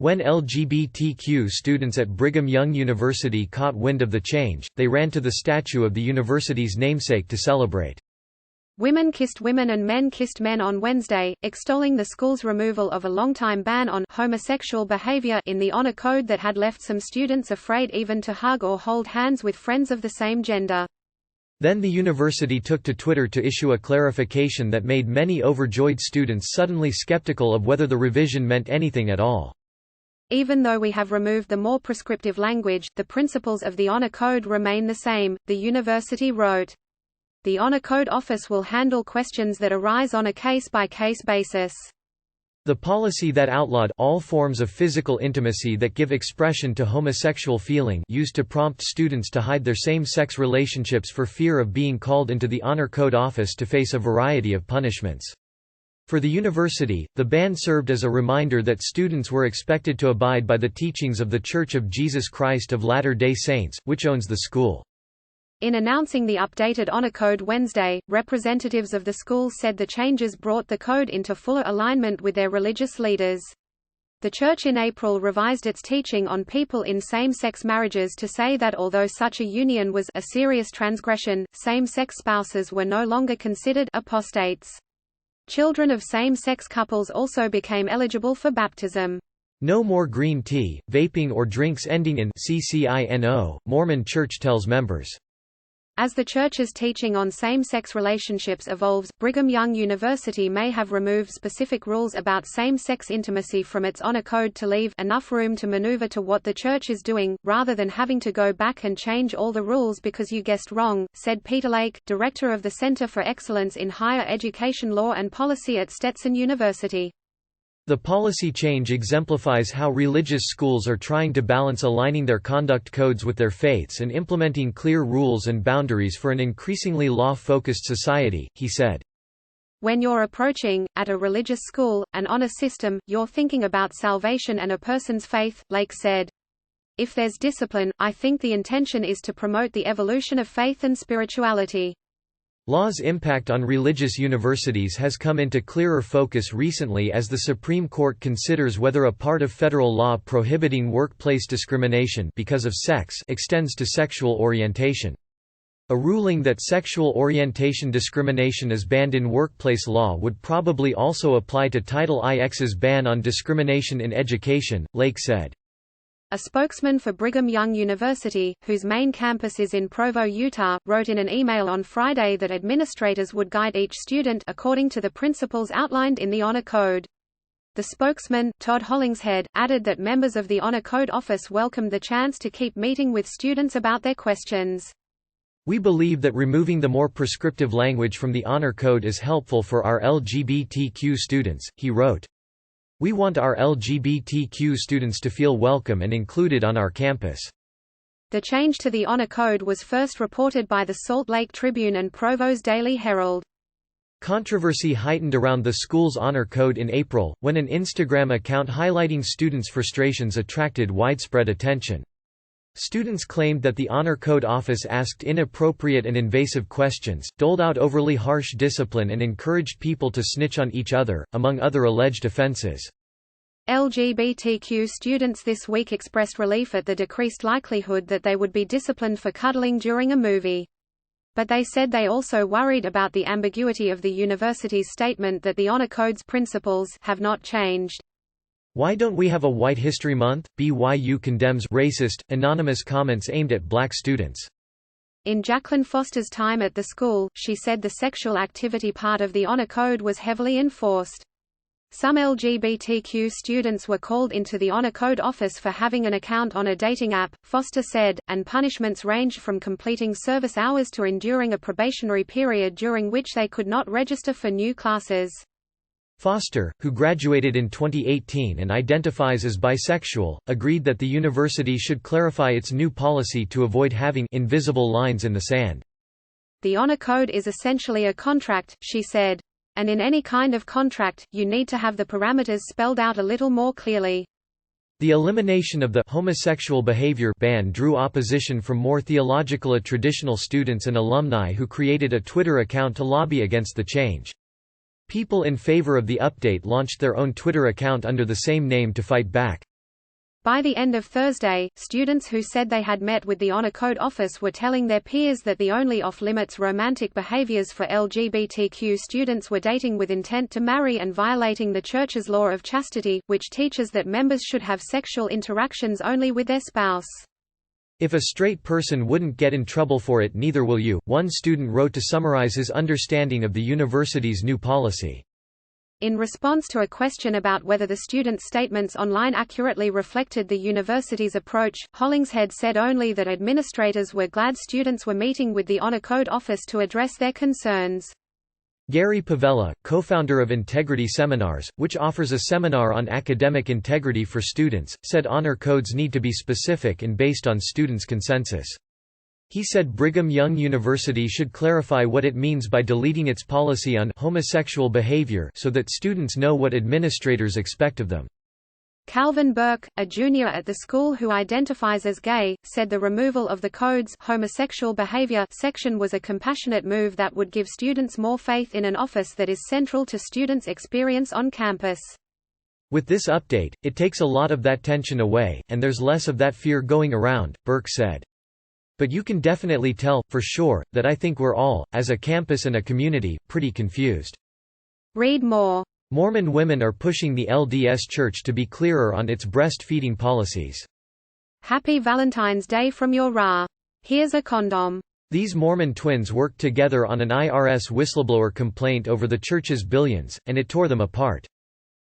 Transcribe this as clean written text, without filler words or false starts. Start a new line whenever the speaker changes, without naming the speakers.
When LGBTQ students at Brigham Young University caught wind of the change, they ran to the statue of the university's namesake to celebrate.
Women kissed women and men kissed men on Wednesday, extolling the school's removal of a long-time ban on homosexual behavior in the honor code that had left some students afraid even to hug or hold hands with friends of the same gender.
Then the university took to Twitter to issue a clarification that made many overjoyed students suddenly skeptical of whether the revision meant anything at all.
Even though we have removed the more prescriptive language, the principles of the honor code remain the same, the university wrote. The Honor Code Office will handle questions that arise on a case-by-case basis.
The policy that outlawed all forms of physical intimacy that give expression to homosexual feeling used to prompt students to hide their same-sex relationships for fear of being called into the Honor Code Office to face a variety of punishments. For the university, the ban served as a reminder that students were expected to abide by the teachings of The Church of Jesus Christ of Latter-day Saints, which owns the school.
In announcing the updated Honor Code Wednesday, representatives of the school said the changes brought the code into fuller alignment with their religious leaders. The church in April revised its teaching on people in same-sex marriages to say that although such a union was a serious transgression, same-sex spouses were no longer considered apostates. Children of same-sex couples also became eligible for baptism.
No more green tea, vaping or drinks ending in CCINO, Mormon Church tells members.
As the Church's teaching on same-sex relationships evolves, Brigham Young University may have removed specific rules about same-sex intimacy from its honor code to leave enough room to maneuver to what the Church is doing, rather than having to go back and change all the rules because you guessed wrong, said Peter Lake, director of the Center for Excellence in Higher Education Law and Policy at Stetson University.
The policy change exemplifies how religious schools are trying to balance aligning their conduct codes with their faiths and implementing clear rules and boundaries for an increasingly law-focused society, he said.
When you're approaching, at a religious school, an honor system, you're thinking about salvation and a person's faith, Lake said. If there's discipline, I think the intention is to promote the evolution of faith and spirituality.
Law's impact on religious universities has come into clearer focus recently as the Supreme Court considers whether a part of federal law prohibiting workplace discrimination because of sex extends to sexual orientation. A ruling that sexual orientation discrimination is banned in workplace law would probably also apply to Title IX's ban on discrimination in education, Lake said.
A spokesman for Brigham Young University, whose main campus is in Provo, Utah, wrote in an email on Friday that administrators would guide each student according to the principles outlined in the Honor Code. The spokesman, Todd Hollingshead, added that members of the Honor Code Office welcomed the chance to keep meeting with students about their questions.
We believe that removing the more prescriptive language from the Honor Code is helpful for our LGBTQ students, he wrote. We want our LGBTQ students to feel welcome and included on our campus. The
change to the Honor Code was first reported by the Salt Lake Tribune and Provo's Daily Herald.
Controversy heightened around the school's Honor Code in April, when an Instagram account highlighting students' frustrations attracted widespread attention. Students claimed that the Honor Code Office asked inappropriate and invasive questions, doled out overly harsh discipline and encouraged people to snitch on each other, among other alleged offenses.
LGBTQ students this week expressed relief at the decreased likelihood that they would be disciplined for cuddling during a movie. But they said they also worried about the ambiguity of the university's statement that the Honor Code's principles have not changed.
Why don't we have a White History Month? BYU condemns racist, anonymous comments aimed at black students.
In Jacqueline Foster's time at the school, she said the sexual activity part of the Honor Code was heavily enforced. Some LGBTQ students were called into the Honor Code office for having an account on a dating app, Foster said, and punishments ranged from completing service hours to enduring a probationary period during which they could not register for new classes.
Foster, who graduated in 2018 and identifies as bisexual, agreed that the university should clarify its new policy to avoid having invisible lines in the sand.
The Honor Code is essentially a contract, she said. And in any kind of contract, you need to have the parameters spelled out a little more clearly.
The elimination of the homosexual behavior ban drew opposition from more theological traditional students and alumni who created a Twitter account to lobby against the change. People in favor of the update launched their own Twitter account under the same name to fight back.
By the end of Thursday, students who said they had met with the Honor Code office were telling their peers that the only off-limits romantic behaviors for LGBTQ students were dating with intent to marry and violating the Church's law of chastity, which teaches that members should have sexual interactions only with their spouse.
If a straight person wouldn't get in trouble for it, neither will you, one student wrote to summarize his understanding of the university's new policy.
In response to a question about whether the students' statements online accurately reflected the university's approach, Hollingshead said only that administrators were glad students were meeting with the Honor Code office to address their concerns.
Gary Pavella, co-founder of Integrity Seminars, which offers a seminar on academic integrity for students, said honor codes need to be specific and based on students' consensus. He said Brigham Young University should clarify what it means by deleting its policy on homosexual behavior so that students know what administrators expect of them.
Calvin Burke, a junior at the school who identifies as gay, said the removal of the code's homosexual behavior section was a compassionate move that would give students more faith in an office that is central to students' experience on campus.
With this update, it takes a lot of that tension away, and there's less of that fear going around, Burke said. But you can definitely tell, for sure, that I think we're all, as a campus and a community, pretty confused.
Read more.
Mormon women are pushing the LDS Church to be clearer on its breastfeeding policies.
Happy Valentine's Day from your Ra. Here's a condom.
These Mormon twins worked together on an IRS whistleblower complaint over the church's billions, and it tore them apart.